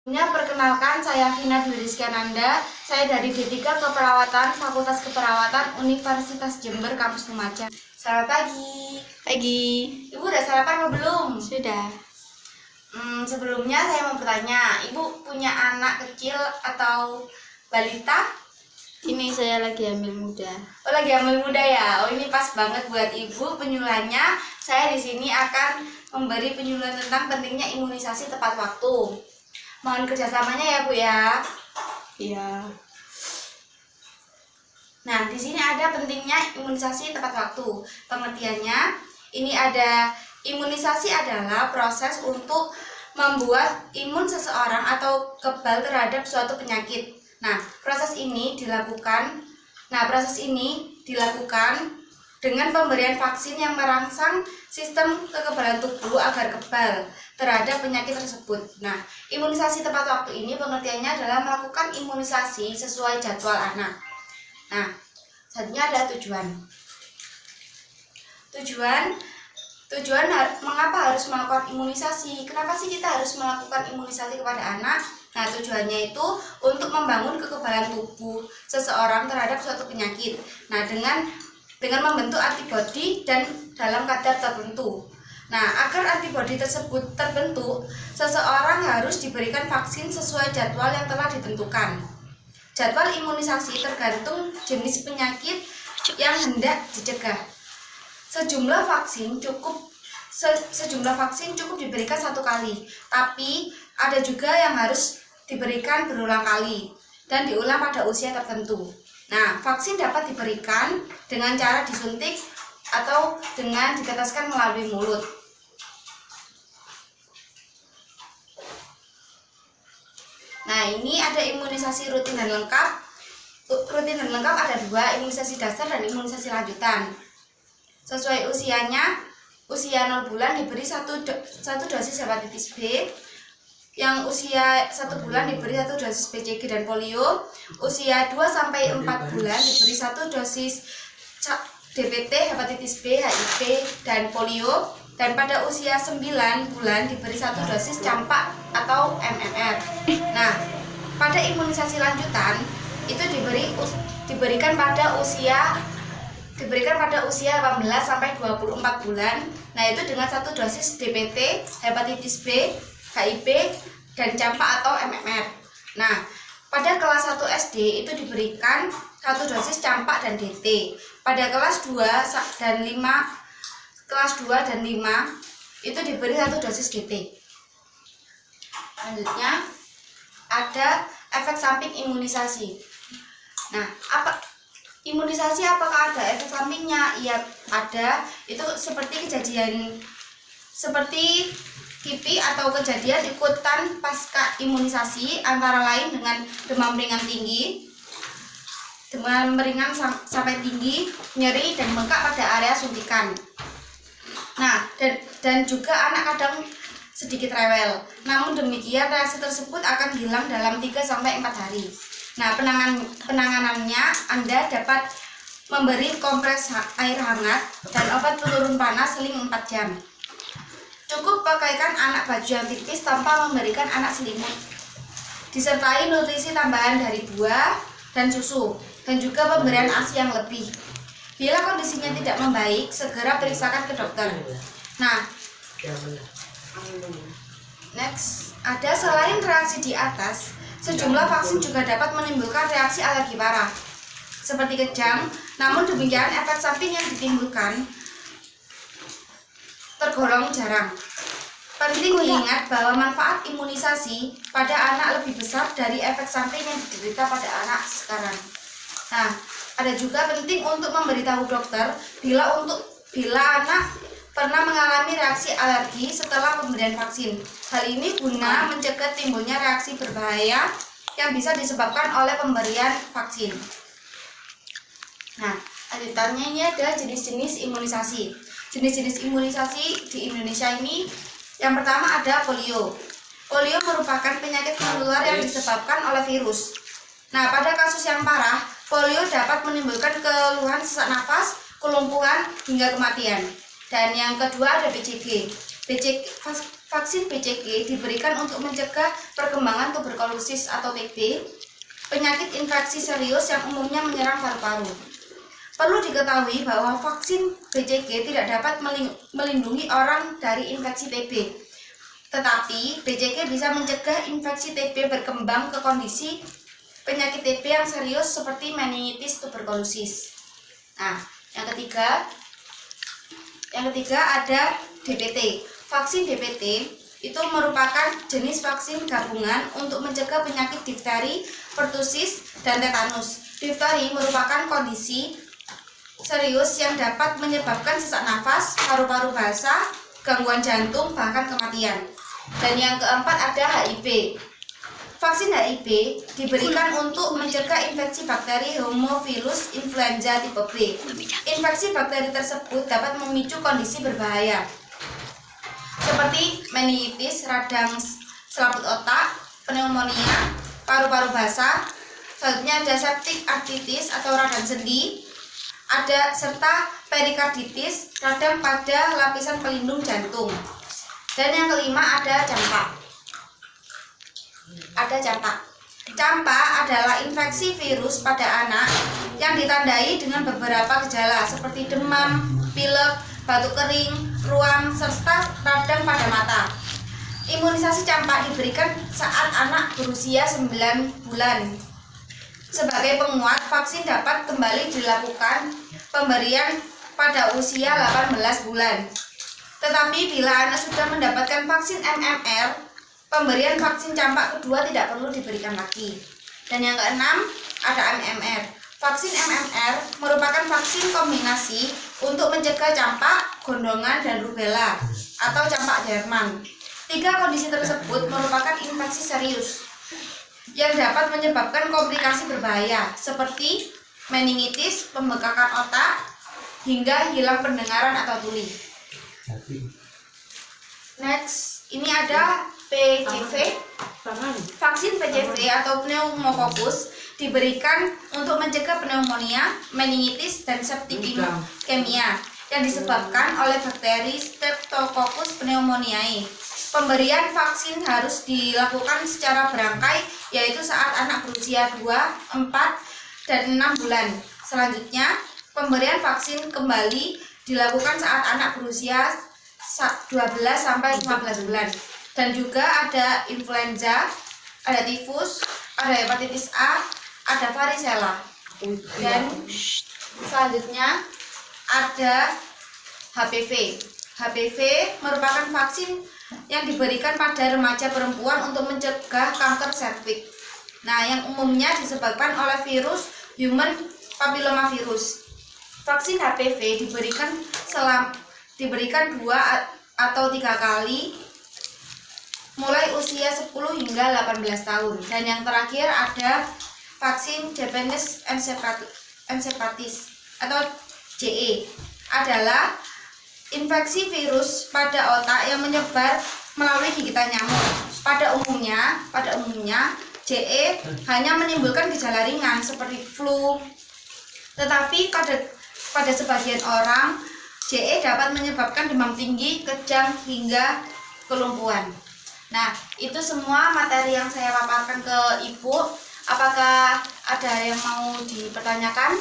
Perkenalkan, saya Vina Dwi Rizkyananda. Saya dari D3 Keperawatan, Fakultas Keperawatan Universitas Jember, Kampus Lumajang. Selamat pagi. Pagi. Ibu udah sarapan atau belum? Sudah. Sebelumnya saya mau bertanya, Ibu punya anak kecil atau balita? Ini saya lagi hamil muda. Oh, lagi hamil muda ya. Oh, ini pas banget buat Ibu penyuluhannya. Saya di sini akan memberi penyuluhan tentang pentingnya imunisasi tepat waktu. Mohon kerjasamanya ya, Bu ya. Iya. Nah, di sini ada pentingnya imunisasi tepat waktu. Pengertiannya, ini ada imunisasi adalah proses untuk membuat imun seseorang atau kebal terhadap suatu penyakit. Proses ini dilakukan dengan pemberian vaksin yang merangsang sistem kekebalan tubuh agar kebal terhadap penyakit tersebut. Imunisasi tepat waktu ini pengertiannya adalah melakukan imunisasi sesuai jadwal anak. Selanjutnya ada tujuan. Tujuan mengapa harus melakukan imunisasi? Kenapa sih kita harus melakukan imunisasi kepada anak? Tujuannya itu untuk membangun kekebalan tubuh seseorang terhadap suatu penyakit. Dengan membentuk antibodi dan dalam kadar tertentu. Agar antibodi tersebut terbentuk, seseorang harus diberikan vaksin sesuai jadwal yang telah ditentukan. Jadwal imunisasi tergantung jenis penyakit yang hendak dicegah. Sejumlah vaksin cukup diberikan satu kali, tapi ada juga yang harus diberikan berulang kali dan diulang pada usia tertentu. Vaksin dapat diberikan dengan cara disuntik atau dengan diteteskan melalui mulut. Ini ada imunisasi rutin dan lengkap. Rutin dan lengkap ada dua, imunisasi dasar dan imunisasi lanjutan. Sesuai usianya, usia 0 bulan diberi satu dosis hepatitis B. Yang usia 1 bulan diberi 1 dosis BCG dan polio. Usia 2-4 bulan diberi 1 dosis DPT, hepatitis B, HIV, dan polio. Dan pada usia 9 bulan diberi 1 dosis campak atau MMR. Pada imunisasi lanjutan itu diberikan pada usia 18-24 bulan. Itu dengan 1 dosis DPT, hepatitis B, HIV, dan campak atau MMR. Pada kelas 1 SD itu diberikan 1 dosis campak dan DT. Pada kelas 2 dan 5 itu diberi 1 dosis DT. Selanjutnya ada efek samping imunisasi. Imunisasi apakah ada efek sampingnya? Iya, ada. Itu seperti kipi atau kejadian ikutan pasca imunisasi, antara lain dengan demam ringan sampai tinggi, nyeri dan bengkak pada area suntikan. Dan juga anak kadang sedikit rewel. Namun demikian reaksi tersebut akan hilang dalam 3-4 hari. Penanganannya Anda dapat memberi kompres air hangat dan obat penurun panas seling 4 jam. Cukup pakaikan anak baju yang tipis tanpa memberikan anak selimut. Disertai nutrisi tambahan dari buah dan susu, dan juga pemberian ASI yang lebih. Bila kondisinya tidak membaik, segera periksakan ke dokter. Next, ada selain reaksi di atas, sejumlah vaksin juga dapat menimbulkan reaksi alergi parah, seperti kejang. Namun demikian, efek samping yang ditimbulkan tergolong jarang. Penting diingat bahwa manfaat imunisasi pada anak lebih besar dari efek samping yang diderita pada anak sekarang. Ada juga penting untuk memberitahu dokter bila anak pernah mengalami reaksi alergi setelah pemberian vaksin. Hal ini guna mencegah timbulnya reaksi berbahaya yang bisa disebabkan oleh pemberian vaksin. Lanjutannya ini ada jenis-jenis imunisasi. Jenis-jenis imunisasi di Indonesia ini, yang pertama ada polio. Polio merupakan penyakit menular yang disebabkan oleh virus. Pada kasus yang parah, polio dapat menimbulkan keluhan sesak nafas, kelumpuhan, hingga kematian. Dan yang kedua ada BCG. vaksin BCG diberikan untuk mencegah perkembangan tuberkulosis atau TB, penyakit infeksi serius yang umumnya menyerang paru-paru. Perlu diketahui bahwa vaksin BCG tidak dapat melindungi orang dari infeksi TB, tetapi BCG bisa mencegah infeksi TB berkembang ke kondisi penyakit TB yang serius seperti meningitis tuberkulosis. Nah, yang ketiga ada DPT. Vaksin DPT itu merupakan jenis vaksin gabungan untuk mencegah penyakit difteri, pertusis, dan tetanus. Difteri merupakan kondisi serius yang dapat menyebabkan sesak nafas, paru-paru basah, gangguan jantung, bahkan kematian. Dan yang keempat ada HIV. Vaksin HIV diberikan untuk mencegah infeksi bakteri Haemophilus influenza tipe B. Infeksi bakteri tersebut dapat memicu kondisi berbahaya seperti meningitis, radang selaput otak, pneumonia, paru-paru basah. Selanjutnya ada septic arthritis atau radang sendi, serta perikarditis, radang pada lapisan pelindung jantung. Dan yang kelima ada campak. Campak adalah infeksi virus pada anak yang ditandai dengan beberapa gejala seperti demam, pilek, batuk kering, ruam, serta radang pada mata. Imunisasi campak diberikan saat anak berusia 9 bulan. Sebagai penguat, vaksin dapat kembali dilakukan pemberian pada usia 18 bulan. Tetapi bila anak sudah mendapatkan vaksin MMR, pemberian vaksin campak kedua tidak perlu diberikan lagi. Dan yang keenam ada MMR. Vaksin MMR merupakan vaksin kombinasi untuk mencegah campak, gondongan, dan rubella atau campak Jerman. 3 kondisi tersebut merupakan infeksi serius yang dapat menyebabkan komplikasi berbahaya seperti meningitis, pembekakan otak, hingga hilang pendengaran atau tuli. Next, ini ada PCV. Vaksin PCV atau pneumococcus diberikan untuk mencegah pneumonia, meningitis, dan septicemia yang disebabkan oleh bakteri Streptococcus pneumoniae. Pemberian vaksin harus dilakukan secara berangkai, yaitu saat anak berusia 2, 4, dan 6 bulan. Selanjutnya, pemberian vaksin kembali dilakukan saat anak berusia 12 sampai 15 bulan. Dan juga ada influenza, ada tifus, ada hepatitis A, ada varicella. Dan selanjutnya ada HPV. HPV merupakan vaksin yang diberikan pada remaja perempuan untuk mencegah kanker serviks. Nah, yang umumnya disebabkan oleh virus human papillomavirus. Vaksin HPV diberikan 2 atau 3 kali mulai usia 10 hingga 18 tahun. Dan yang terakhir ada vaksin Japanese encephalitis atau JE, adalah infeksi virus pada otak yang menyebar melalui gigitan nyamuk. Pada umumnya JE hanya menimbulkan gejala ringan seperti flu. Tetapi pada sebagian orang JE dapat menyebabkan demam tinggi, kejang, hingga kelumpuhan. Nah, itu semua materi yang saya paparkan ke Ibu. Apakah ada yang mau dipertanyakan?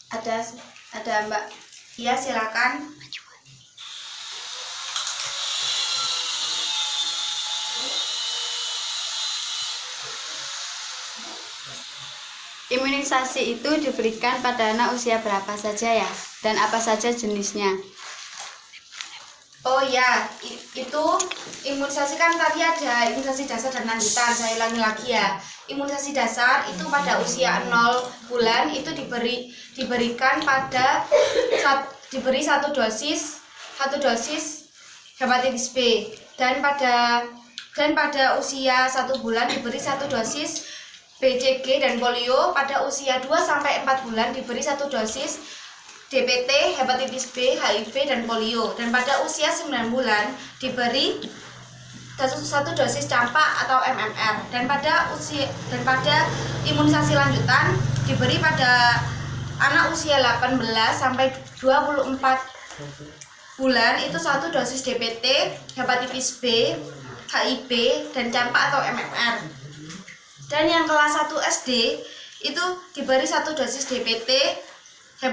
Ada Mbak? Iya, silakan. Imunisasi itu diberikan pada anak usia berapa saja ya? Dan apa saja jenisnya? Oh ya, itu imunisasi kan tadi ada imunisasi dasar dan lanjutan. Saya ulangi lagi ya. Imunisasi dasar itu pada usia 0 bulan itu diberikan pada diberi satu dosis hepatitis B, dan pada usia 1 bulan diberi 1 dosis BCG dan polio. Pada usia 2 sampai 4 bulan diberi 1 dosis DPT, hepatitis B, HIV, dan polio. Dan pada usia 9 bulan diberi 1 dosis campak atau MMR. Dan pada imunisasi lanjutan diberi pada anak usia 18 sampai 24 bulan itu 1 dosis DPT, hepatitis B, HIV, dan campak atau MMR. Dan yang kelas 1 SD itu diberi 1 dosis DPT, 1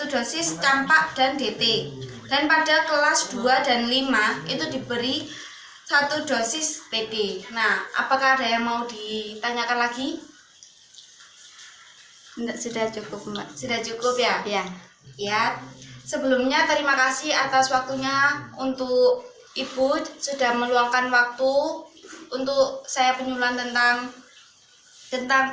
dosis campak dan DT. Dan pada kelas 2 dan 5 itu diberi 1 dosis TD. Nah, apakah ada yang mau ditanyakan lagi? Enggak, sudah cukup, Mbak. Sudah cukup ya? Ya. Ya. Sebelumnya terima kasih atas waktunya untuk Ibu sudah meluangkan waktu untuk saya penyuluhan tentang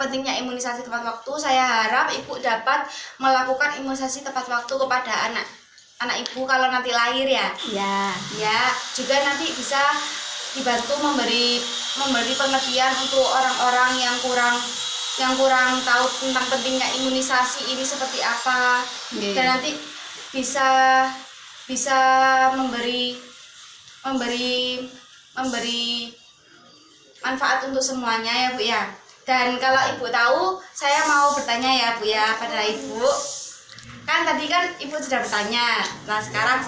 pentingnya imunisasi tepat waktu. Saya harap Ibu dapat melakukan imunisasi tepat waktu kepada anak Ibu kalau nanti lahir ya. Ya. Ya, juga nanti bisa dibantu memberi pengertian untuk orang-orang yang kurang tahu tentang pentingnya imunisasi ini seperti apa. Oke. Dan nanti bisa memberi manfaat untuk semuanya ya Bu ya. Dan kalau Ibu tahu, saya mau bertanya ya Bu ya pada Ibu. Kan tadi kan Ibu sudah bertanya. Nah, sekarang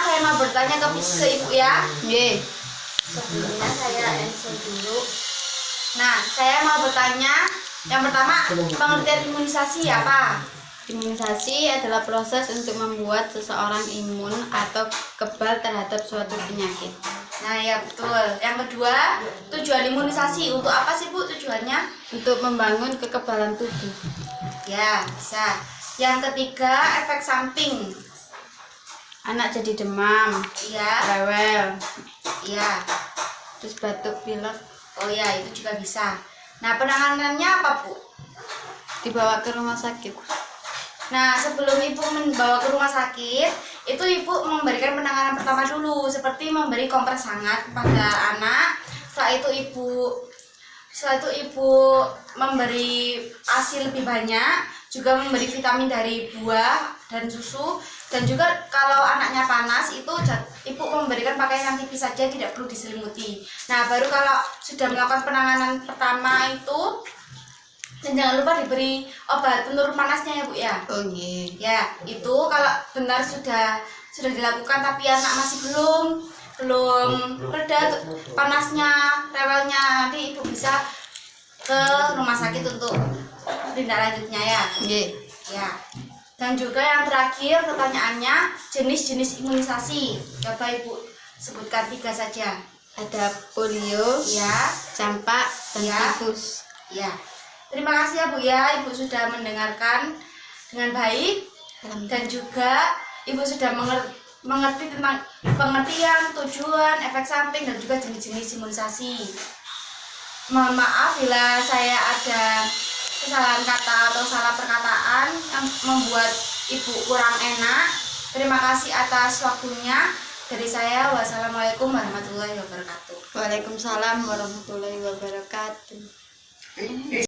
saya mau bertanya ke Ibu ya. Ye. Sebelumnya saya answer dulu. Nah, saya mau bertanya. Yang pertama, pengertian imunisasi apa? Imunisasi adalah proses untuk membuat seseorang imun atau kebal terhadap suatu penyakit. Nah, ya betul. Yang kedua, tujuan imunisasi untuk apa sih Bu tujuannya? Untuk membangun kekebalan tubuh. Ya, bisa. Yang ketiga, efek samping. Anak jadi demam, Iya, rewel, iya. terus batuk pilek, Oh ya, itu juga bisa. Nah, penanganannya apa Bu? dibawa ke rumah sakit. Nah, sebelum Ibu membawa ke rumah sakit, itu Ibu memberikan penanganan pertama dulu, seperti memberi kompres hangat kepada anak. Setelah itu Ibu memberi ASI lebih banyak, juga memberi vitamin dari buah dan susu, dan juga kalau anaknya panas itu Ibu memberikan pakaian yang tipis saja, tidak perlu diselimuti. Nah, baru kalau sudah melakukan penanganan pertama itu, dan jangan lupa diberi obat penurun panasnya ya Bu ya. Oh iya. Ya, itu kalau benar sudah dilakukan tapi anak masih belum reda panasnya, rewelnya, nanti Ibu bisa ke rumah sakit untuk tindak lanjutnya ya. Ye. Ya. Dan juga yang terakhir pertanyaannya, jenis-jenis imunisasi. Coba Ibu sebutkan 3 saja. Ada polio, Ya, campak, dan Ya. tifus. ya. Terima kasih ya Bu ya, Ibu sudah mendengarkan dengan baik. Dan juga Ibu sudah mengerti tentang pengertian, tujuan, efek samping, dan juga jenis-jenis imunisasi. Mohon maaf bila saya ada kesalahan kata atau salah perkataan yang membuat Ibu kurang enak. Terima kasih atas waktunya. Dari saya, wassalamualaikum warahmatullahi wabarakatuh. Waalaikumsalam warahmatullahi wabarakatuh.